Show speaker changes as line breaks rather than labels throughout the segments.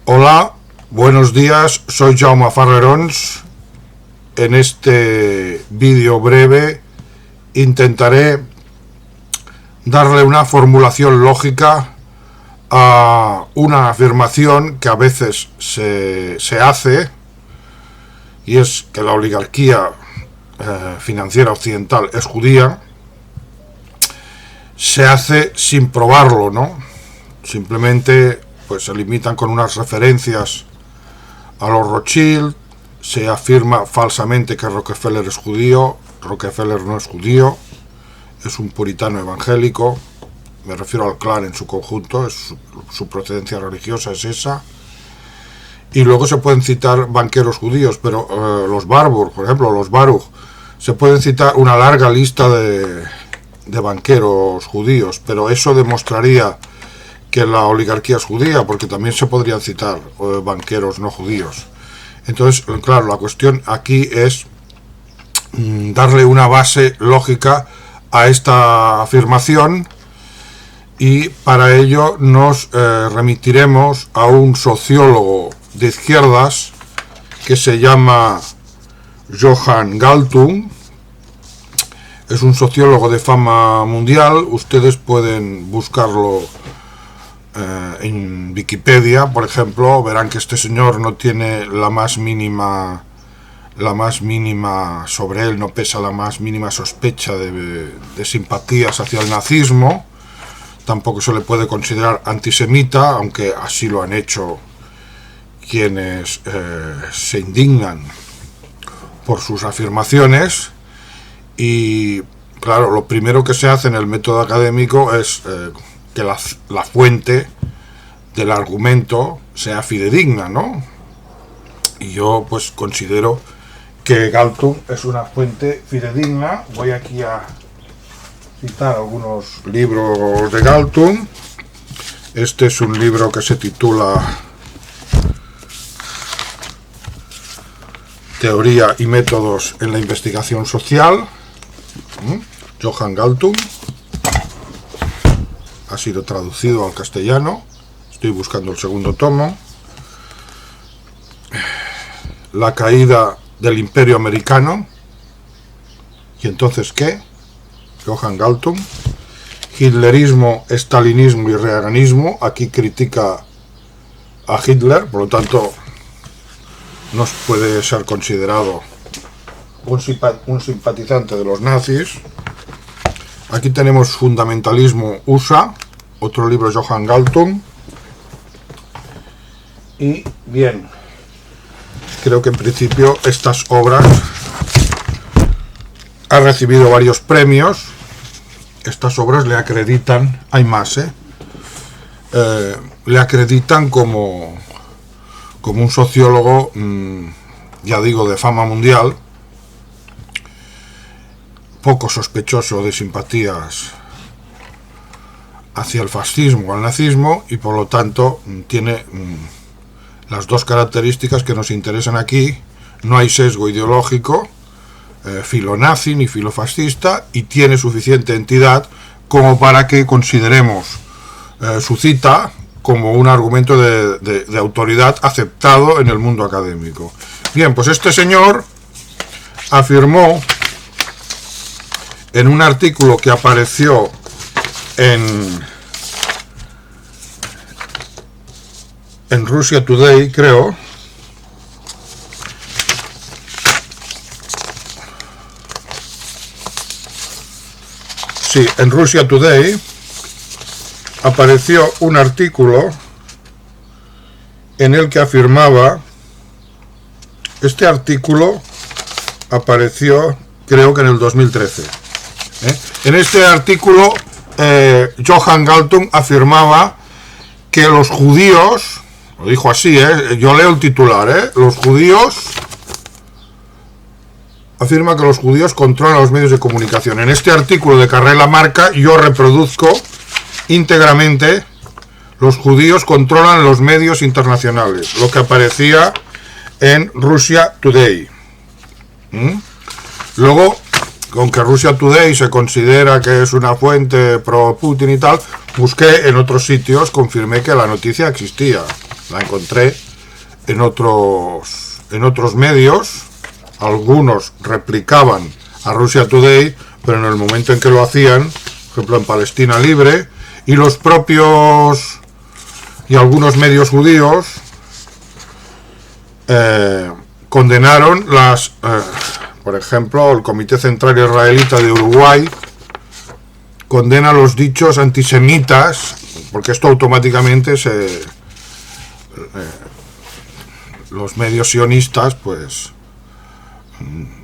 Hola, buenos días, soy Jaume Farrerons. En este vídeo breve intentaré darle una formulación lógica a una afirmación que a veces se hace, y es que la oligarquía financiera occidental es judía. Se hace sin probarlo, ¿no? Simplemente pues se limitan con unas referencias a los Rothschild. Se afirma falsamente que Rockefeller es judío. Rockefeller no es judío, es un puritano evangélico. Me refiero al clan en su conjunto, su procedencia religiosa es esa. Y luego se pueden citar banqueros judíos, pero los Warburg, por ejemplo, los Baruch, se pueden citar una larga lista de banqueros judíos, pero eso demostraría que la oligarquía es judía, porque también se podrían citar banqueros no judíos. Entonces, claro, la cuestión aquí es darle una base lógica a esta afirmación, y para ello nos remitiremos a un sociólogo de izquierdas que se llama Johan Galtung. Es un sociólogo de fama mundial. Ustedes pueden buscarlo en Wikipedia, por ejemplo. Verán que este señor no tiene la más mínima sobre él, no pesa la más mínima sospecha de simpatías hacia el nazismo. Tampoco se le puede considerar antisemita, aunque así lo han hecho quienes se indignan por sus afirmaciones. Y claro, lo primero que se hace en el método académico es que la fuente del argumento sea fidedigna, ¿no? Y yo pues considero que Galtung es una fuente fidedigna. Voy aquí a citar algunos libros de Galtung. Este es un libro que se titula Teoría y métodos en la investigación social. Johan Galtung. Ha sido traducido al castellano. Estoy buscando el segundo tomo. La caída del Imperio Americano. ¿Y entonces qué? Johan Galtung. Hitlerismo, estalinismo y reaganismo. Aquí critica a Hitler, por lo tanto no puede ser considerado un simpatizante de los nazis. Aquí tenemos Fundamentalismo USA, otro libro de Johan Galtung. Y bien, creo que en principio estas obras han recibido varios premios. Estas obras le acreditan, hay más, le acreditan como un sociólogo, ya digo, de fama mundial, poco sospechoso de simpatías hacia el fascismo o el nazismo, y por lo tanto tiene las dos características que nos interesan aquí. No hay sesgo ideológico filonazi ni filofascista, y tiene suficiente entidad como para que consideremos su cita como un argumento de autoridad aceptado en el mundo académico. Bien, pues este señor afirmó en un artículo que apareció en Russia Today, creo, sí, en Russia Today apareció un artículo en el que afirmaba, este artículo apareció creo que en el 2013. En este artículo Johan Galtung afirmaba que los judíos, lo dijo así, yo leo el titular, los judíos, afirma que los judíos controlan los medios de comunicación. En este artículo de Carrera Marca yo reproduzco íntegramente: los judíos controlan los medios internacionales, lo que aparecía en Russia Today. Luego, con que Russia Today se considera que es una fuente pro Putin y tal, busqué en otros sitios, confirmé que la noticia existía. la encontré en otros medios. Algunos replicaban a Russia Today, pero en el momento en que lo hacían, por ejemplo en Palestina Libre, y los propios y algunos medios judíos condenaron por ejemplo, el Comité Central Israelita de Uruguay condena los dichos antisemitas, porque esto automáticamente los medios sionistas pues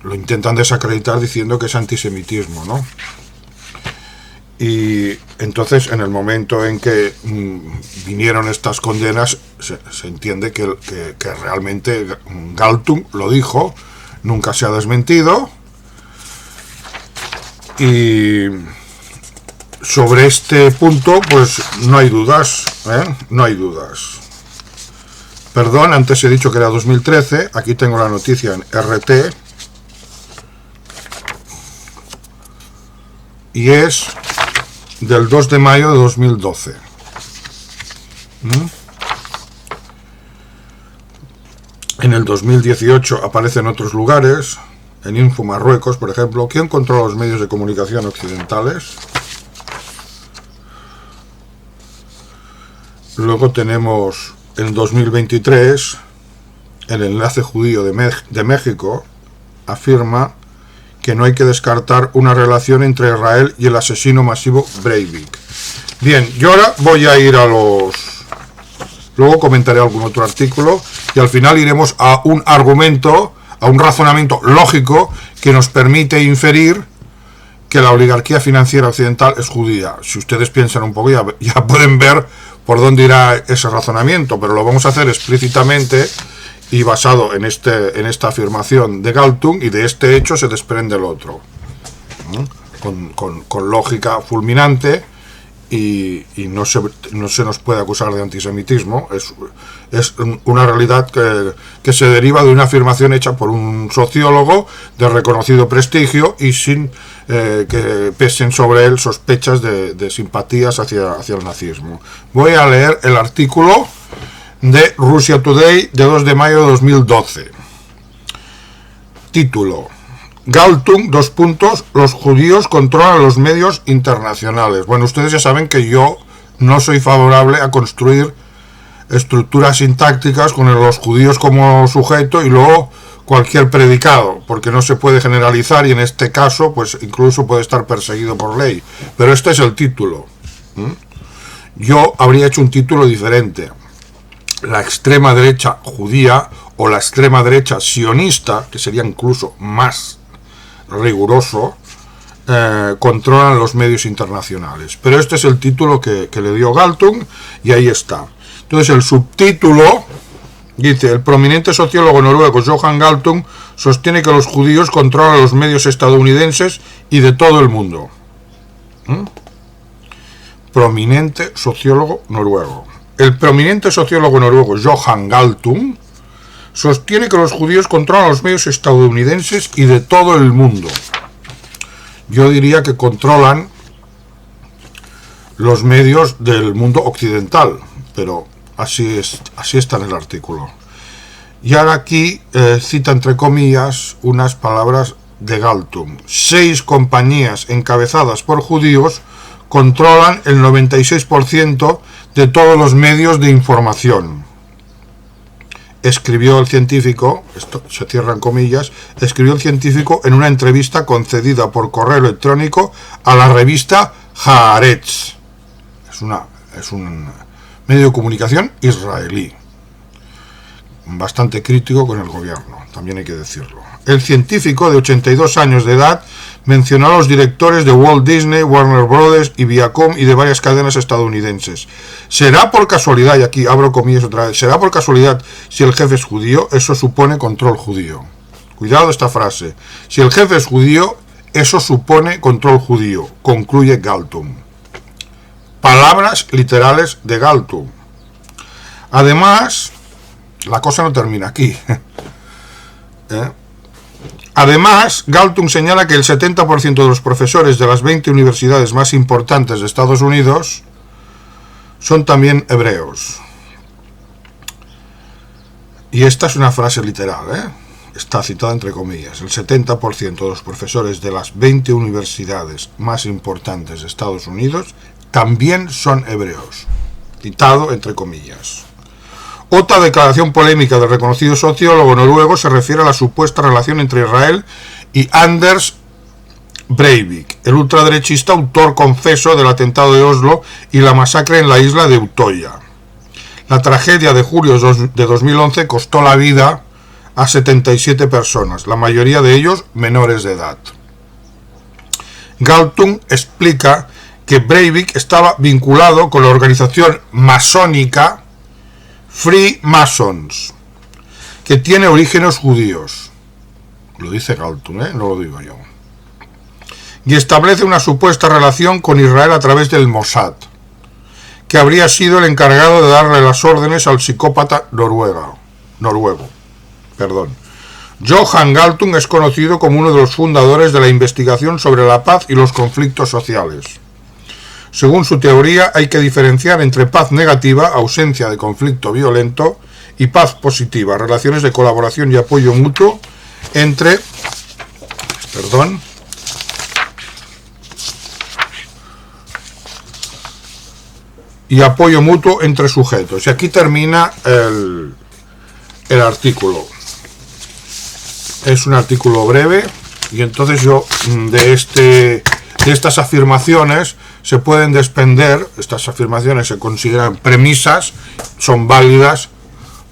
lo intentan desacreditar diciendo que es antisemitismo, ¿no? Y entonces, en el momento en que vinieron estas condenas, se entiende que realmente Galtung lo dijo, nunca se ha desmentido. Y sobre este punto, pues no hay dudas, no hay dudas. Perdón, antes he dicho que era 2013, aquí tengo la noticia en RT. Y es del 2 de mayo de 2012. En el 2018 aparece en otros lugares, en Info Marruecos, por ejemplo. ¿Quién controla los medios de comunicación occidentales? Luego tenemos en 2023 el Enlace Judío de México afirma que no hay que descartar una relación entre Israel y el asesino masivo Breivik. Bien, yo ahora voy a ir a los... Luego comentaré algún otro artículo y al final iremos a un argumento, a un razonamiento lógico que nos permite inferir que la oligarquía financiera occidental es judía. Si ustedes piensan un poco ya pueden ver por dónde irá ese razonamiento, pero lo vamos a hacer explícitamente y basado en esta afirmación de Galtung, y de este hecho se desprende el otro, con lógica fulminante, y no se nos puede acusar de antisemitismo. Es una realidad que se deriva de una afirmación hecha por un sociólogo de reconocido prestigio y sin que pesen sobre él sospechas de simpatías hacia el nazismo. Voy a leer el artículo de Russia Today de 2 de mayo de 2012. Título: Galtung, los judíos controlan los medios internacionales. Bueno, ustedes ya saben que yo no soy favorable a construir estructuras sintácticas con los judíos como sujeto y luego cualquier predicado, porque no se puede generalizar y en este caso pues incluso puede estar perseguido por ley. Pero este es el título. Yo habría hecho un título diferente: la extrema derecha judía o la extrema derecha sionista, que sería incluso más riguroso, controlan los medios internacionales. Pero este es el título que le dio Galtung y ahí está. Entonces el subtítulo dice: el prominente sociólogo noruego Johan Galtung sostiene que los judíos controlan los medios estadounidenses y de todo el mundo. Prominente sociólogo noruego. El prominente sociólogo noruego Johan Galtung sostiene que los judíos controlan los medios estadounidenses y de todo el mundo. Yo diría que controlan los medios del mundo occidental, pero así está en el artículo. Y ahora aquí cita entre comillas unas palabras de Galtung. 6 compañías encabezadas por judíos controlan el 96% de todos los medios de información. Escribió el científico, esto se cierran comillas, escribió el científico en una entrevista concedida por correo electrónico a la revista Haaretz. Es un medio de comunicación israelí, bastante crítico con el gobierno, también hay que decirlo. El científico, de 82 años de edad, mencionó a los directores de Walt Disney, Warner Brothers y Viacom y de varias cadenas estadounidenses. ¿Será por casualidad, y aquí abro comillas otra vez, será por casualidad si el jefe es judío? Eso supone control judío. Cuidado esta frase. Si el jefe es judío, eso supone control judío, concluye Galtung. Palabras literales de Galtung. Además, la cosa no termina aquí. Además, Galtung señala que el 70% de los profesores de las 20 universidades más importantes de Estados Unidos son también hebreos. y esta es una frase literal, está citada entre comillas, el 70% de los profesores de las 20 universidades más importantes de Estados Unidos también son hebreos, citado entre comillas. Otra declaración polémica del reconocido sociólogo noruego se refiere a la supuesta relación entre Israel y Anders Breivik, el ultraderechista autor confeso del atentado de Oslo y la masacre en la isla de Utoya. La tragedia de julio de 2011 costó la vida a 77 personas, la mayoría de ellos menores de edad. Galtung explica que Breivik estaba vinculado con la organización masónica Freemasons, que tiene orígenes judíos. Lo dice Galtung, no lo digo yo. Y establece una supuesta relación con Israel a través del Mossad, que habría sido el encargado de darle las órdenes al psicópata noruego. Johan Galtung es conocido como uno de los fundadores de la investigación sobre la paz y los conflictos sociales. Según su teoría, hay que diferenciar entre paz negativa, ausencia de conflicto violento, y paz positiva, relaciones de colaboración y apoyo mutuo entre sujetos. Y aquí termina el artículo. Es un artículo breve y entonces yo de estas afirmaciones se pueden desprender, estas afirmaciones se consideran premisas, son válidas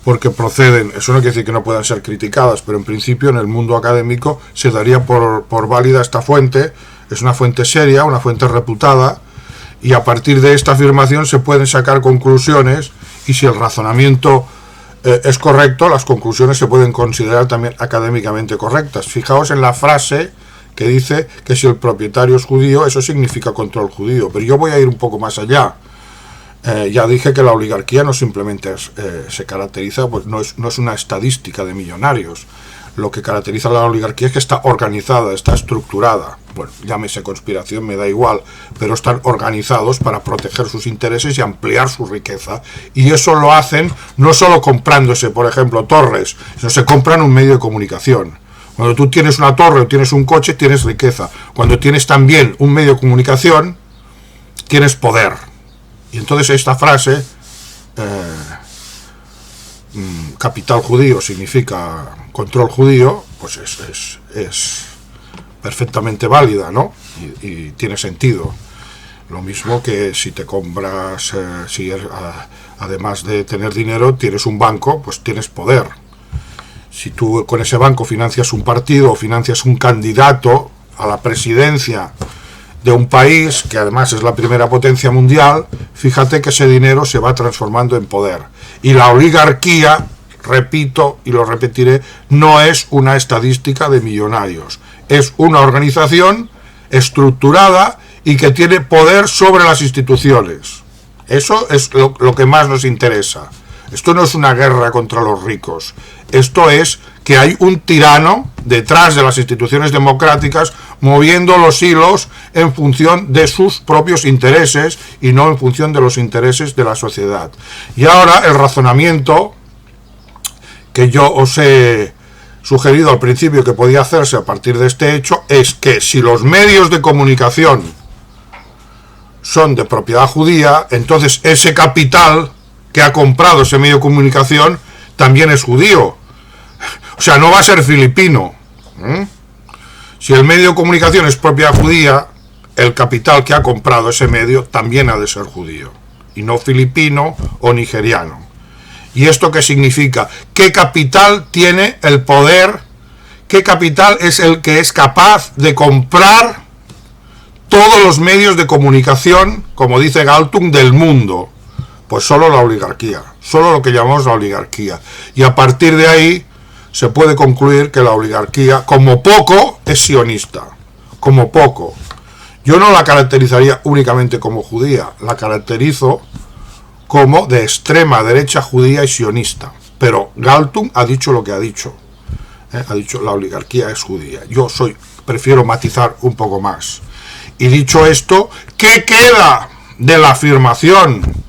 porque proceden, eso no quiere decir que no puedan ser criticadas, pero en principio en el mundo académico se daría por válida esta fuente, es una fuente seria, una fuente reputada, y a partir de esta afirmación se pueden sacar conclusiones, y si el razonamiento es correcto, las conclusiones se pueden considerar también académicamente correctas. Fijaos en la frase que dice que si el propietario es judío, eso significa control judío, pero yo voy a ir un poco más allá. Ya dije que la oligarquía no simplemente se caracteriza, pues no es una estadística de millonarios. Lo que caracteriza a la oligarquía es que está organizada, está estructurada. Bueno, llámese conspiración, me da igual, pero están organizados para proteger sus intereses y ampliar su riqueza. Y eso lo hacen no solo comprándose, por ejemplo, torres, sino se compran un medio de comunicación. Cuando tú tienes una torre o tienes un coche, tienes riqueza. Cuando tienes también un medio de comunicación, tienes poder. Y entonces esta frase, capital judío significa control judío, pues es perfectamente válida, ¿no? Y tiene sentido. Lo mismo que si te compras, además de tener dinero, tienes un banco, pues tienes poder. Si tú con ese banco financias un partido o financias un candidato a la presidencia de un país, que además es la primera potencia mundial, fíjate que ese dinero se va transformando en poder. Y la oligarquía, repito y lo repetiré, no es una estadística de millonarios. Es una organización estructurada y que tiene poder sobre las instituciones. Eso es lo que más nos interesa. Esto no es una guerra contra los ricos. Esto es que hay un tirano detrás de las instituciones democráticas moviendo los hilos en función de sus propios intereses y no en función de los intereses de la sociedad. Y ahora el razonamiento que yo os he sugerido al principio que podía hacerse a partir de este hecho es que si los medios de comunicación son de propiedad judía, entonces ese capital que ha comprado ese medio de comunicación también es judío. O sea, no va a ser filipino. Si el medio de comunicación es propiedad judía, el capital que ha comprado ese medio también ha de ser judío, y no filipino o nigeriano. ¿Y esto qué significa? ¿Qué capital tiene el poder? ¿Qué capital es el que es capaz de comprar todos los medios de comunicación, como dice Galtung, del mundo? Pues solo la oligarquía, solo lo que llamamos la oligarquía. Y a partir de ahí se puede concluir que la oligarquía, como poco, es sionista. Como poco. Yo no la caracterizaría únicamente como judía, la caracterizo como de extrema derecha judía y sionista. Pero Galtung ha dicho lo que ha dicho. Ha dicho la oligarquía es judía. Yo prefiero matizar un poco más. Y dicho esto, ¿qué queda de la afirmación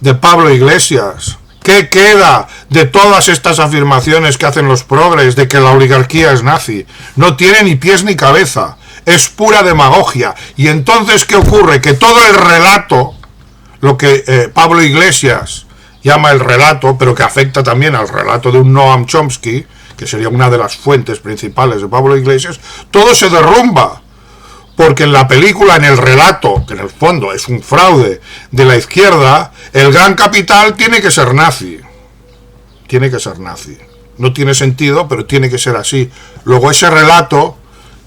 de Pablo Iglesias, ¿Qué queda de todas estas afirmaciones que hacen los progres de que la oligarquía es nazi? No tiene ni pies ni cabeza, es pura demagogia. Y entonces, ¿qué ocurre? Que todo el relato, lo que Pablo Iglesias llama el relato, pero que afecta también al relato de un Noam Chomsky, que sería una de las fuentes principales de Pablo Iglesias, todo se derrumba. Porque en la película, en el relato, que en el fondo es un fraude de la izquierda, el gran capital tiene que ser nazi. Tiene que ser nazi. No tiene sentido, pero tiene que ser así. Luego ese relato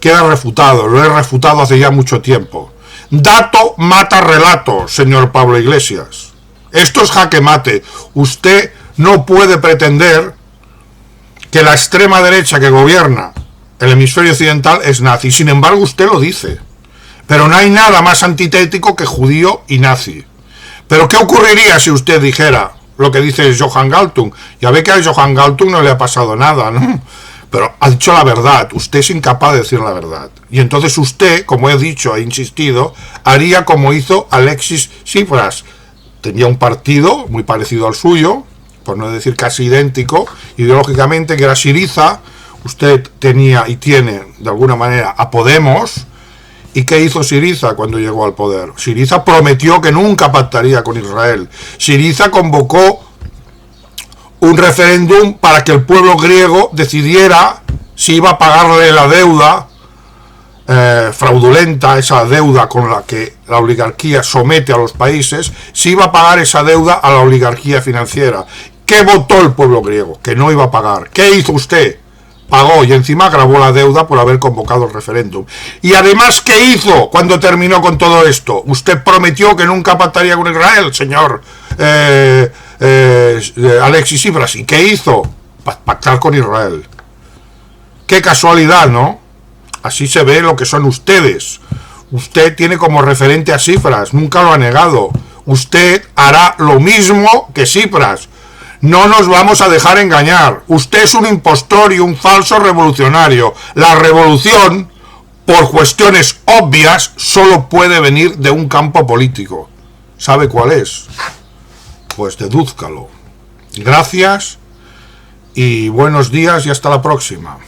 queda refutado. Lo he refutado hace ya mucho tiempo. Dato mata relato, señor Pablo Iglesias. Esto es jaque mate. Usted no puede pretender que la extrema derecha que gobierna el hemisferio occidental es nazi. Sin embargo, usted lo dice. Pero no hay nada más antitético que judío y nazi. Pero ¿qué ocurriría si usted dijera lo que dice Johan Galtung? Ya ve que a Johan Galtung no le ha pasado nada, ¿no? Pero ha dicho la verdad. Usted es incapaz de decir la verdad. Y entonces usted, como he dicho, he insistido, haría como hizo Alexis Tsipras. Tenía un partido muy parecido al suyo, por no decir casi idéntico, ideológicamente, que era Syriza. Usted tenía y tiene, de alguna manera, a Podemos. ¿Y qué hizo Syriza cuando llegó al poder? Syriza prometió que nunca pactaría con Israel. Syriza convocó un referéndum para que el pueblo griego decidiera si iba a pagarle la deuda fraudulenta, esa deuda con la que la oligarquía somete a los países, si iba a pagar esa deuda a la oligarquía financiera. ¿Qué votó el pueblo griego? Que no iba a pagar. ¿Qué hizo usted? Pagó y encima agravó la deuda por haber convocado el referéndum. Y además, ¿qué hizo cuando terminó con todo esto? Usted prometió que nunca pactaría con Israel, señor Alexis Tsipras. ¿Y qué hizo? Pactar con Israel. Qué casualidad, ¿no? Así se ve lo que son ustedes. Usted tiene como referente a Tsipras, nunca lo ha negado. Usted hará lo mismo que Tsipras. No nos vamos a dejar engañar. Usted es un impostor y un falso revolucionario. La revolución, por cuestiones obvias, solo puede venir de un campo político. ¿Sabe cuál es? Pues dedúzcalo. Gracias y buenos días y hasta la próxima.